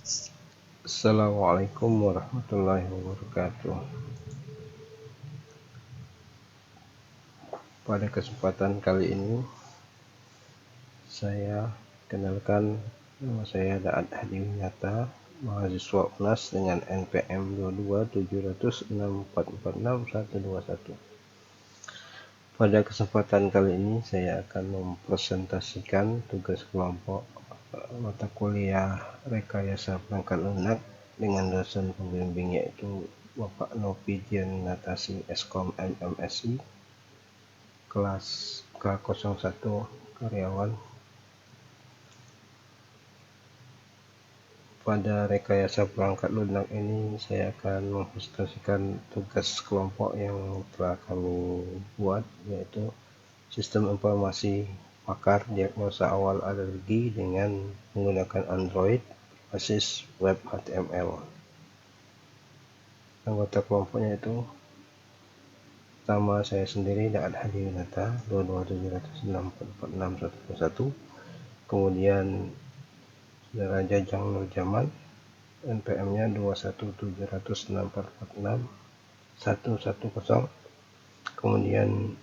Assalamualaikum warahmatullahi wabarakatuh. Pada kesempatan kali ini saya kenalkan, nama saya Da'at Hadi Winata, mahasiswa UNAS dengan NPM 22706446121. Pada kesempatan kali ini saya akan mempresentasikan tugas kelompok mata kuliah rekayasa perangkat lunak dengan dosen pembimbing yaitu Bapak Novidian Natasi Eskom MMSI, kelas K01 karyawan. Pada rekayasa perangkat lunak ini saya akan mempresentasikan tugas kelompok yang telah kami buat, yaitu sistem informasi pakar diagnosa awal alergi dengan menggunakan Android basis web HTML. Anggota kelompoknya itu pertama saya sendiri, Da'at Hadi Winata, 22706446121. Kemudian saudara Jajang Nur Jaman, NPM-nya 21706446110. Kemudian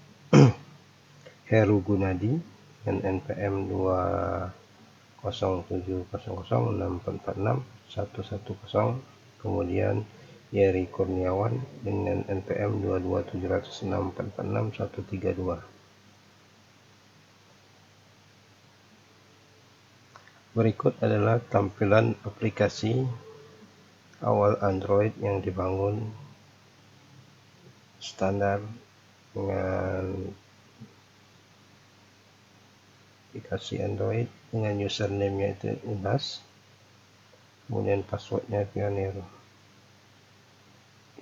Heru Gunadi dengan NPM 2070064461110. Kemudian Yeri Kurniawan dengan NPM 22706446132. Berikut adalah tampilan aplikasi awal Android yang dibangun standar dengan aplikasi Android dengan username-nya itu UNAS, kemudian passwordnya Pioneer.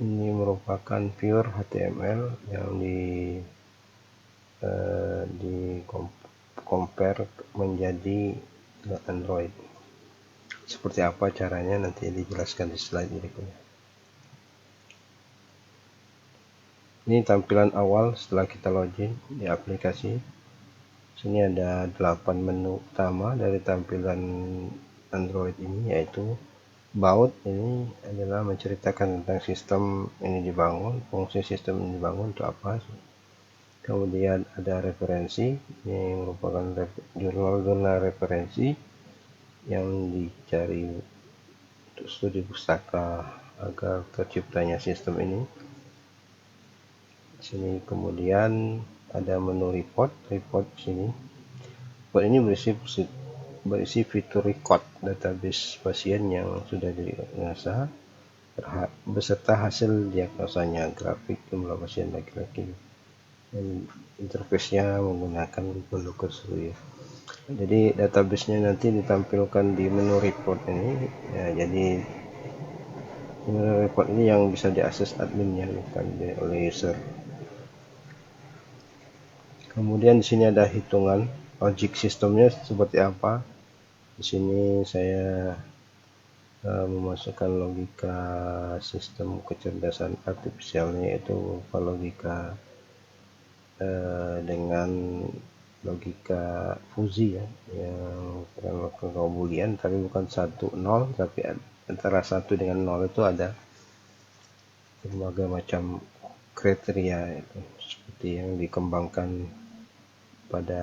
Ini merupakan pure HTML yang di compare menjadi Android. Seperti apa caranya nanti dijelaskan di slide berikutnya. Ini tampilan awal setelah kita login di aplikasi. Sini ada 8 menu utama dari tampilan Android ini, yaitu About ini adalah menceritakan tentang sistem ini dibangun, fungsi sistem ini dibangun untuk apa. Kemudian ada referensi, ini merupakan jurnal referensi yang dicari untuk studi pustaka agar terciptanya sistem ini. Di sini kemudian ada menu report sini. Report ini berisi fitur record database pasien yang sudah didiagnosa beserta hasil diagnosanya, grafik jumlah pasien laki-laki, dan interface-nya menggunakan Blogger Studio. Jadi database-nya nanti ditampilkan di menu report ini ya, jadi menu report ini yang bisa diakses adminnya, bukan oleh user. Kemudian di sini ada hitungan logic sistemnya seperti apa. Di sini saya memasukkan logika sistem kecerdasan artifisialnya, yaitu logika dengan logika fuzzy ya, yang logika boolean, tapi bukan 1 0, tapi antara 1 dengan 0 itu ada berbagai macam kriteria itu, seperti yang dikembangkan pada,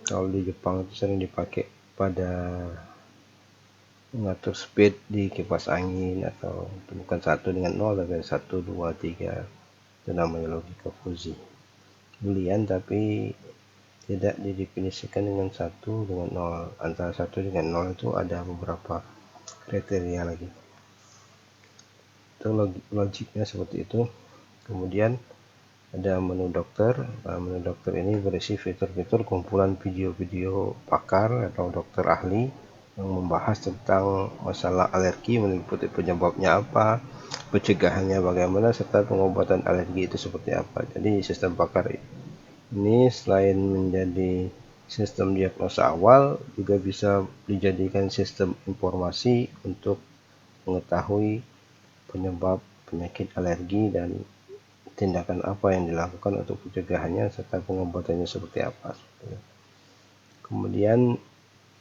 kalau di Jepang itu sering dipakai pada mengatur speed di kipas angin, atau bukan 1 dengan 0 tapi 1, 2, 3, itu namanya logika fuzzy boolean, tapi tidak didefinisikan dengan 1 dengan 0. Antara 1 dengan 0 itu ada beberapa kriteria lagi. Itu logiknya seperti itu. Kemudian ada menu dokter. Menu dokter ini berisi fitur-fitur kumpulan video-video pakar atau dokter ahli yang membahas tentang masalah alergi, meliputi penyebabnya apa, pencegahannya bagaimana, serta pengobatan alergi itu seperti apa. Jadi sistem pakar ini selain menjadi sistem diagnosa awal, juga bisa dijadikan sistem informasi untuk mengetahui penyebab penyakit alergi dan tindakan apa yang dilakukan untuk pencegahannya serta pengobatannya seperti apa. Kemudian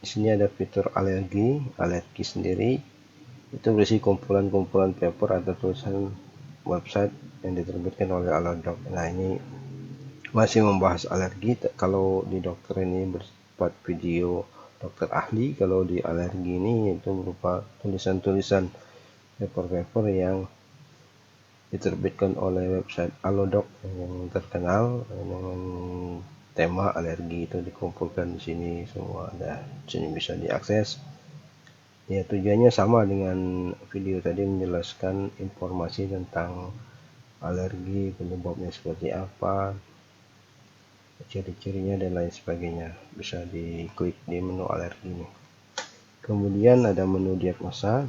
Di sini ada fitur alergi sendiri, itu berisi kumpulan-kumpulan paper atau tulisan website yang diterbitkan oleh Alodoc. Nah, ini masih membahas alergi. Kalau di dokter ini bersifat video dokter ahli, kalau di alergi ini itu berupa tulisan-tulisan paper-paper yang diterbitkan oleh website Alodoc yang terkenal dengan tema alergi. Itu dikumpulkan di sini semua, ada di sini bisa diakses. Ya, tujuannya sama dengan video tadi, menjelaskan informasi tentang alergi, penyebabnya seperti apa, ciri-cirinya dan lain sebagainya. Bisa diklik di menu alergi ini. Kemudian ada menu diagnosa.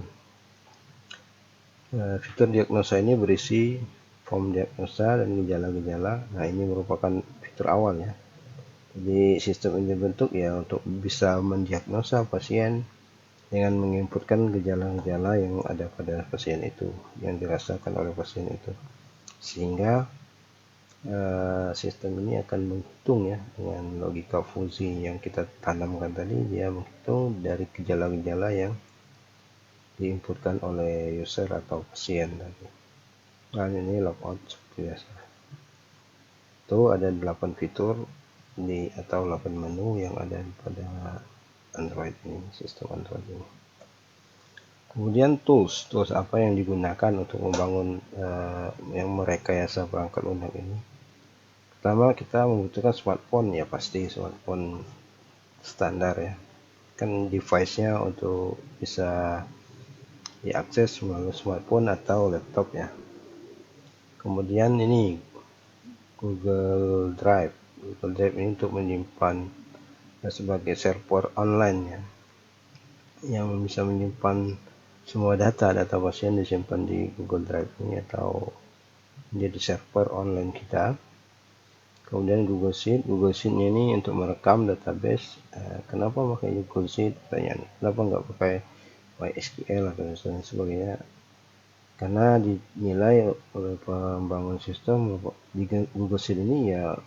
Fitur diagnosa ini berisi form diagnosa dan gejala-gejala. Nah, ini merupakan fitur awal ya. Jadi sistem ini dibentuk ya untuk bisa mendiagnosa pasien dengan menginputkan gejala-gejala yang ada pada pasien itu, yang dirasakan oleh pasien itu, sehingga sistem ini akan menghitung ya dengan logika fuzzy yang kita tanamkan tadi. Dia menghitung dari gejala-gejala yang diinputkan oleh user atau pasien tadi. Nah, ini logout seperti biasa. Itu ada 8 fitur atau 8 menu yang ada pada Android ini, sistem Android ini. Kemudian tools apa yang digunakan untuk membangun yang merekayasa perangkat lunak ini. Pertama, kita membutuhkan smartphone, ya pasti smartphone standar ya, kan device-nya untuk bisa diakses melalui smartphone atau laptop ya. Kemudian ini Google Drive ini untuk menyimpan sebagai server online ya, yang bisa menyimpan semua data pasien disimpan di Google Drive ini atau menjadi server online kita. Kemudian Google Sheet ini untuk merekam database. Kenapa pakai Google Sheet? Pertanyaan, kenapa nggak pakai MySQL atau sebagainya? Karena dinilai oleh pembangun sistem di Google Sheet ini ya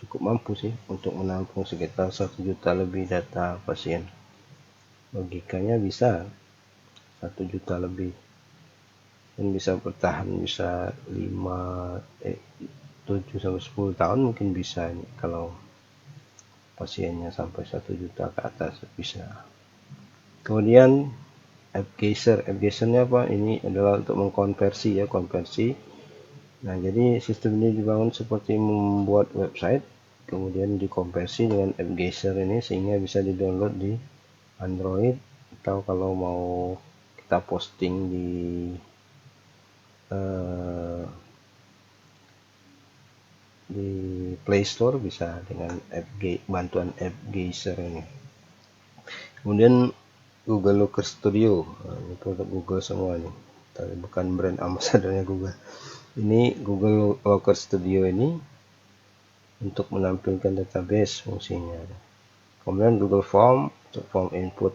cukup mampu sih untuk menampung sekitar 1 juta lebih data pasien. Logikanya bisa 1 juta lebih, dan bisa bertahan, bisa 7 sampai 10 tahun mungkin bisa nih, kalau pasiennya sampai 1 juta ke atas bisa. Kemudian AppGeyser-nya apa? Ini adalah untuk mengkonversi ya, konversi. Nah, jadi sistem ini dibangun seperti membuat website, kemudian dikonversi dengan AppGeyser ini sehingga bisa di-download di Android, atau kalau mau kita posting di Play Store bisa dengan bantuan AppGeyser ini. Kemudian Google Looker Studio, ini produk Google semua nih, tapi bukan brand ambassadornya Google. Ini Google Looker Studio ini untuk menampilkan database fungsinya. Kemudian Google Form untuk form input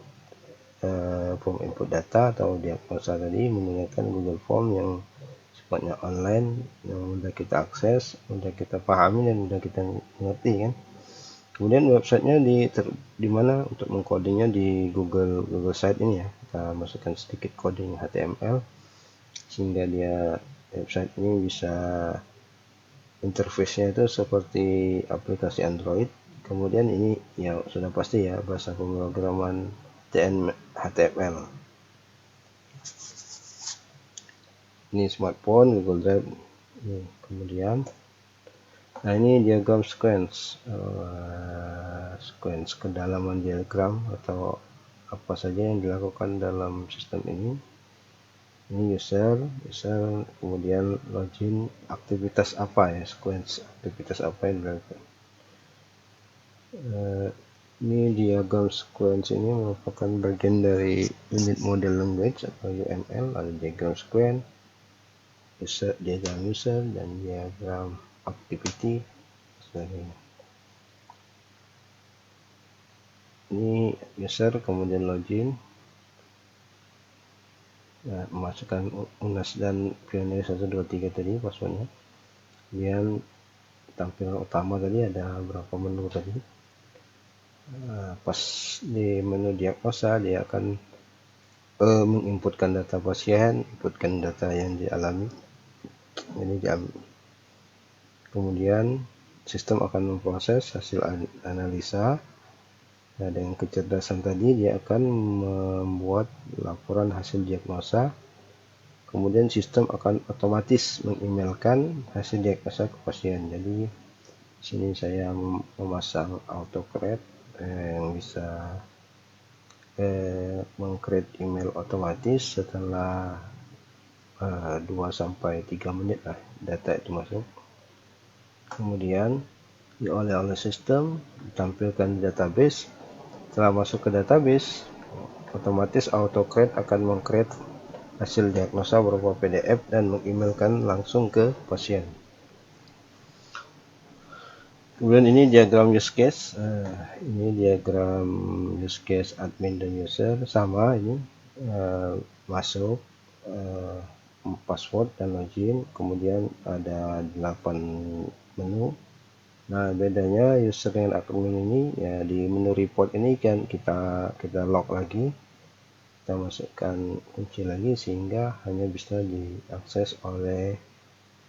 data atau diagnosa tadi, menggunakan Google Form yang sifatnya online, yang mudah kita akses, mudah kita pahami dan mudah kita mengerti kan. Kemudian websitenya di mana untuk mengcodingnya di Google Site ini ya, kita masukkan sedikit coding HTML sehingga dia website ini bisa interface-nya itu seperti aplikasi Android. Kemudian ini ya sudah pasti ya bahasa pemrograman HTML. Ini smartphone, Google Drive. Kemudian nah, ini diagram sequence kedalaman diagram atau apa saja yang dilakukan dalam sistem ini. Ini user, kemudian login, aktivitas apa ya, sequence aktivitas apa yang dilakukan. Ini diagram sequence ini merupakan bagian dari unit model language atau UML. Ada diagram sequence, diagram user, dan diagram activity sebagainya. Ini user, kemudian login, nah, memasukkan UNAS dan Pioneer 123 tadi passwordnya. Kemudian tampilan utama tadi ada berapa menu tadi. Pas di menu diagnosa dia akan menginputkan data pasien, inputkan data yang dialami, ini diambil. Kemudian sistem akan memproses hasil analisa. Nah, dengan kecerdasan tadi dia akan membuat laporan hasil diagnosa. Kemudian sistem akan otomatis mengemailkan hasil diagnosa ke pasien. Jadi sini saya memasang autocreate yang bisa meng-create email otomatis setelah 2-3 menit lah data itu masuk. Kemudian diolah oleh sistem, ditampilkan di database. Setelah masuk ke database, otomatis autocreate akan meng-create hasil diagnosa berupa PDF dan mengemailkan langsung ke pasien. Kemudian ini diagram use case. Ini diagram use case admin dan user sama ini, masuk, password dan login, kemudian ada 8 menu. Nah, bedanya user dengan admin ini ya, di menu report ini kan kita log lagi, kita masukkan kunci lagi sehingga hanya bisa diakses oleh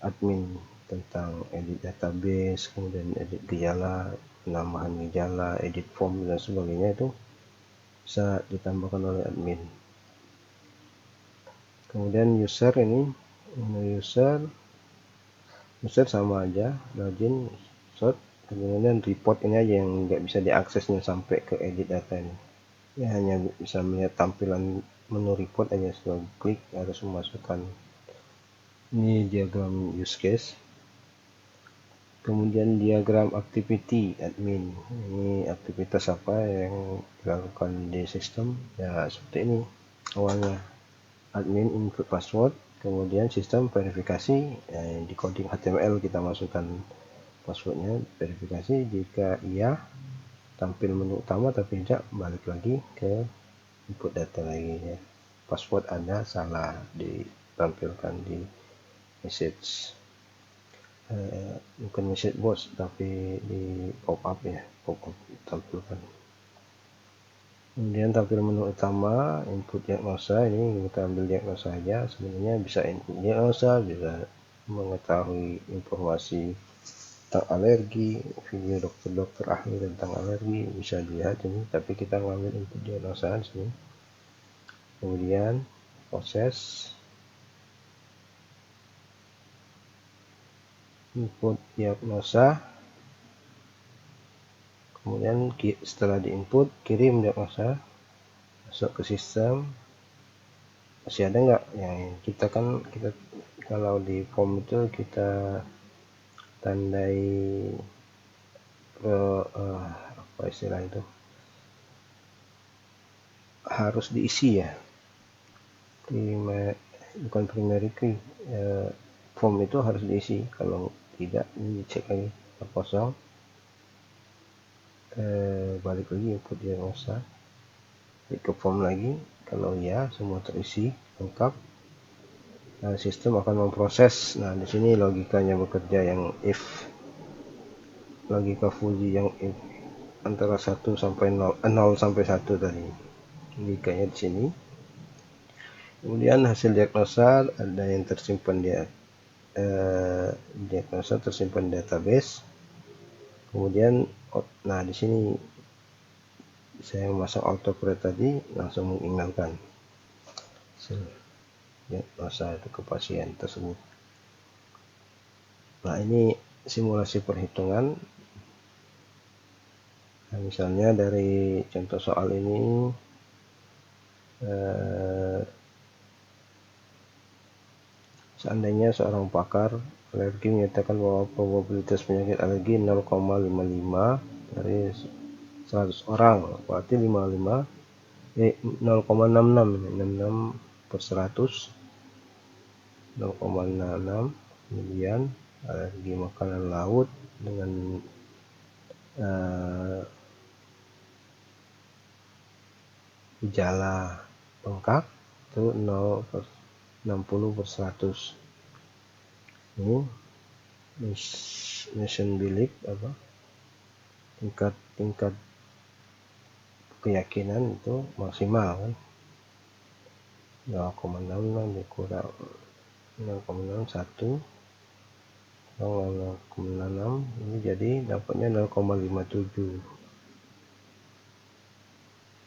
admin tentang edit database, kemudian edit gejala, penambahan gejala, edit form dan sebagainya itu bisa ditambahkan oleh admin. Kemudian user ini, user sama aja, login, sort, kemudian report ini aja yang nggak bisa diaksesnya sampai ke edit data ini. Ya hanya bisa melihat tampilan menu report aja, setelah klik harus memasukkan. Ini diagram use case. Kemudian diagram activity admin, ini aktivitas apa yang dilakukan di sistem ya, seperti ini. Awalnya admin input password, kemudian sistem verifikasi, di coding HTML kita masukkan passwordnya, verifikasi, jika iya tampil menu utama, tapi tidak balik lagi ke input data lagi ya. Password ada salah ditampilkan di message, bukan message box tapi di pop up ya, pop up tampilkan. Kemudian tampil menu utama, input diagnosa, ini kita ambil diagnosa saja. Sebenarnya bisa input diagnosa, bisa mengetahui informasi tentang alergi, video dokter-dokter ahli tentang alergi bisa dilihat ini, tapi kita ngambil input diagnosa di sini. Kemudian proses input diagnosa, kemudian setelah diinput kirim diagnosa, masuk ke sistem. Masih ada nggak yang kita kalau di form itu kita tandai apa istilah itu, harus diisi ya, bukan primary key, form itu harus diisi. Kalau tidak dicek lagi kosong, balik lagi input diagnosa, klik ke form lagi. Kalau ya semua terisi lengkap, nah, sistem akan memproses. Nah, di sini logikanya bekerja yang if, logika Fuji yang if antara 1 sampai 0, 0 sampai 1 tadi. Logikanya di sini. Kemudian hasil diagnosa ada yang tersimpan di diagnosa tersimpan di database. Kemudian nah di sini saya memasang autocreate tadi, langsung mengemailkan hasil diagnosa itu ke pasien tersebut. Nah, ini simulasi perhitungan. Nah, misalnya dari contoh soal ini, seandainya seorang pakar alergi menyatakan bahwa probabilitas penyakit alergi 0,55 dari 100 orang, berarti 0,66 per 100, 0,66. Kemudian alergi makanan laut dengan gejala bengkak itu 0,60 per 100. Ini nation belief apa, tingkat keyakinan itu maksimal kan, 0,6 dikurang 0,6 1 0,6 ini jadi dapatnya 0,57,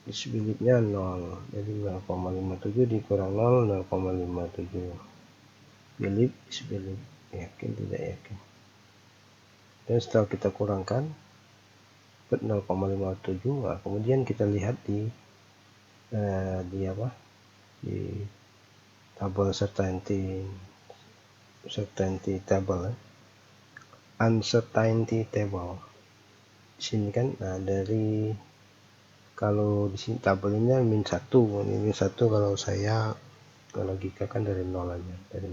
disebutnya 0, jadi 0,57 dikurang 0 0,57. Believe is believe, yakin tidak yakin. Dan setelah kita kurangkan dapat 0,57, nah, kemudian kita lihat di tabel certainty table, uncertainty table. Di sini kan, nah dari kalau di sini tabel ini min 1, ini min 1 kalau saya logika kan dari 0 aja, dari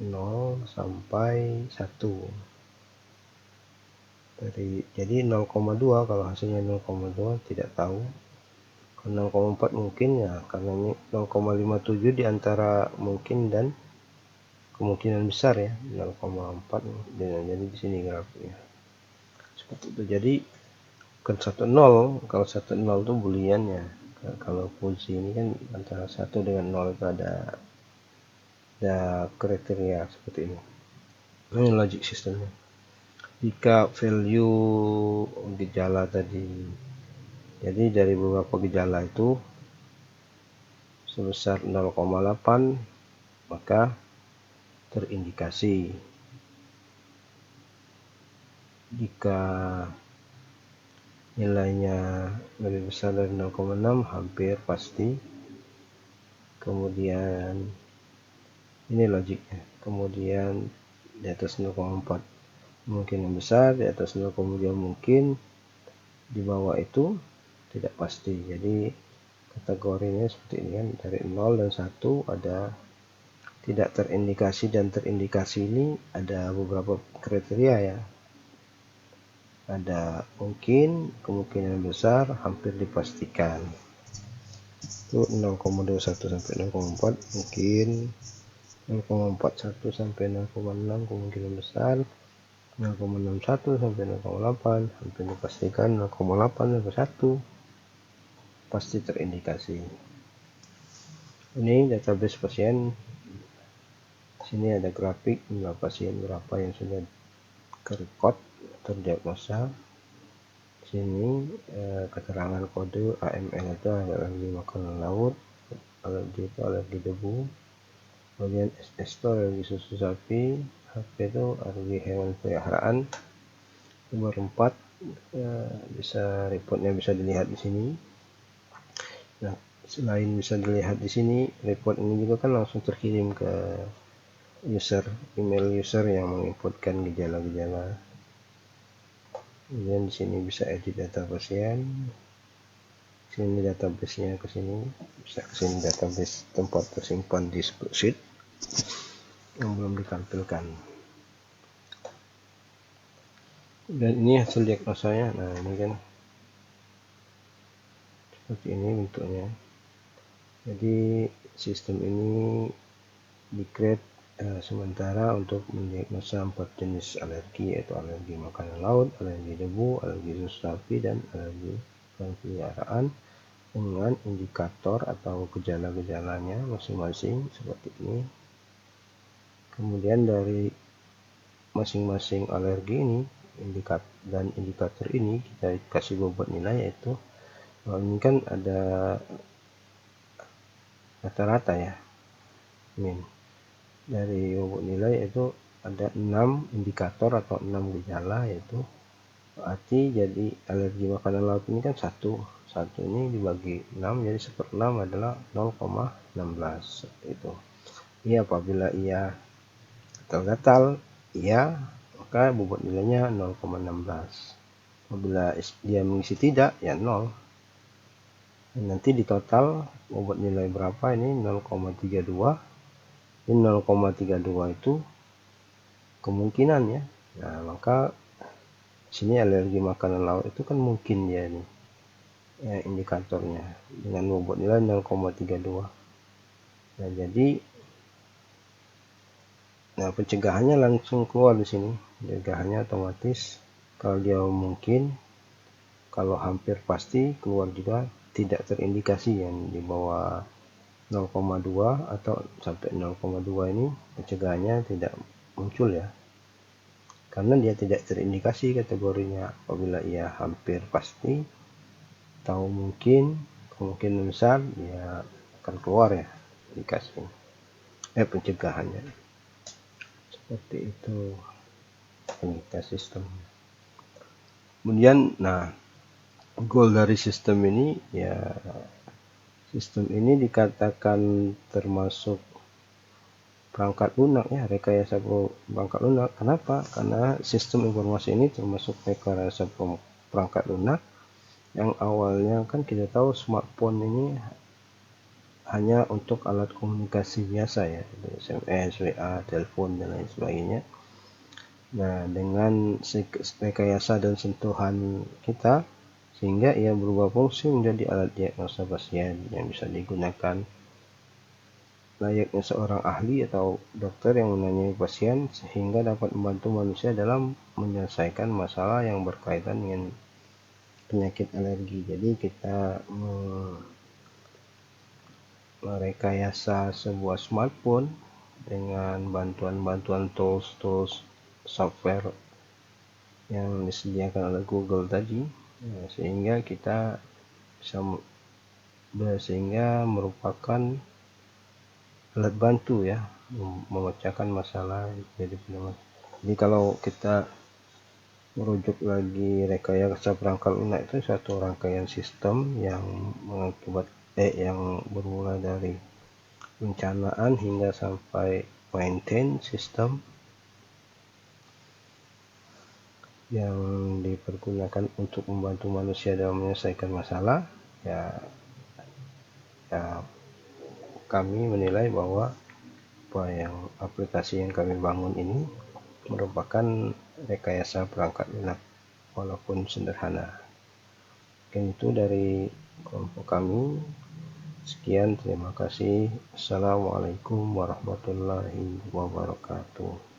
0 sampai 1. Jadi 0,2 kalau hasilnya 0,2 tidak tahu. 0,4 mungkin ya, karena ini 0,57 di antara mungkin dan kemungkinan besar ya, 0,4. Jadi di sini grafiknya seperti itu. Jadi bukan 1,0, kalau 1,0 itu boolean ya. Kalau fungsi ini kan antara 1 dengan 0 itu ada kriteria seperti ini. Ini logic sistemnya. Jika value gejala tadi, jadi dari beberapa gejala itu sebesar 0,8 maka terindikasi. Jika nilainya lebih besar dari 0,6 hampir pasti. Kemudian ini logiknya. Kemudian di atas 0,4 mungkin yang besar, di atas 0,2 mungkin, di bawah itu tidak pasti. Jadi kategorinya seperti ini kan, dari 0 dan 1 ada tidak terindikasi, dan terindikasi ini ada beberapa kriteria ya. Ada mungkin, kemungkinan besar, hampir dipastikan. Itu 0,21 sampai 0,4 mungkin, 0,41 sampai 0,6 kemungkinan besar, 0,61 sampai 0,8 hampir dipastikan, 0,8 sampai 1 pasti terindikasi. Ini database pasien. Sini ada grafik jumlah pasien berapa yang sudah kerekod terdiagnosa. Sini keterangan kode AML itu alergi makanan laut, alergi itu alergi debu, kemudian SS itu alergi susu sapi, HP itu alergi hewan peliharaan. Nomor 4 bisa reportnya bisa dilihat di sini. Nah, selain bisa dilihat di sini, report ini juga kan langsung terkirim ke email user yang menginputkan gejala-gejala. Kemudian di sini bisa edit data pasien. Sini database-nya ke sini, bisa ke sini database tempat tersimpan di spreadsheet yang belum ditampilkan. Dan ini hasil diagnosanya. Nah, ini kan seperti ini bentuknya. Jadi sistem ini di-create sementara untuk mendiagnosa 4 jenis alergi, yaitu alergi makanan laut, alergi debu, alergi susu sapi, dan alergi hewan peliharaan, dengan indikator atau gejala-gejalanya masing-masing seperti ini. Kemudian dari masing-masing alergi ini indikator ini kita kasih bobot nilai, yaitu ini kan ada rata-rata ya, min. Dari bobot nilai itu ada 6 indikator atau 6 gejala, yaitu berarti jadi alergi makanan laut ini kan satu ini dibagi 6, jadi 1/6 adalah 0,16 itu. Iya, apabila iya gatal iya, maka bobot nilainya 0,16. Apabila dia mengisi tidak, ya 0. Dan nanti di total bobot nilai berapa ini 0,32. Ini 0,32 itu kemungkinan ya. Nah, maka sini alergi makanan laut itu kan mungkin ya ini ya, indikatornya dengan bobot nilai 0,32. Nah, jadi pencegahannya langsung keluar di sini. Pencegahannya otomatis kalau dia mungkin kalau hampir pasti keluar juga tidak terindikasi yang di bawah 0,2 atau sampai 0,2 ini pencegahannya tidak muncul ya, karena dia tidak terindikasi kategorinya. Apabila ia hampir pasti atau mungkin kemungkinan besar, dia akan keluar ya indikasi pencegahannya. Seperti itu penelitian sistem. Kemudian goal dari sistem ini ya, sistem ini dikatakan termasuk perangkat lunak ya, rekayasa perangkat lunak. Kenapa? Karena sistem informasi ini termasuk rekayasa perangkat lunak yang awalnya kan kita tahu smartphone ini hanya untuk alat komunikasi biasa ya, SMS, WA, telepon dan lain sebagainya. Nah, dengan rekayasa dan sentuhan kita, sehingga ia berubah fungsi menjadi alat diagnosa pasien yang bisa digunakan layaknya seorang ahli atau dokter yang menanyai pasien, sehingga dapat membantu manusia dalam menyelesaikan masalah yang berkaitan dengan penyakit alergi. Jadi kita merekayasa sebuah smartphone dengan bantuan tools software yang disediakan oleh Google tadi, sehingga kita sehingga merupakan alat bantu ya, memecahkan masalah. Jadi kalau kita merujuk lagi rekayasa perangkat lunak itu suatu rangkaian sistem yang yang bermula dari perencanaan hingga sampai maintain sistem yang dipergunakan untuk membantu manusia dalam menyelesaikan masalah ya. Kami menilai bahwa aplikasi yang kami bangun ini merupakan rekayasa perangkat lunak walaupun sederhana. Mungkin itu dari kelompok kami. Sekian, terima kasih. Assalamualaikum warahmatullahi wabarakatuh.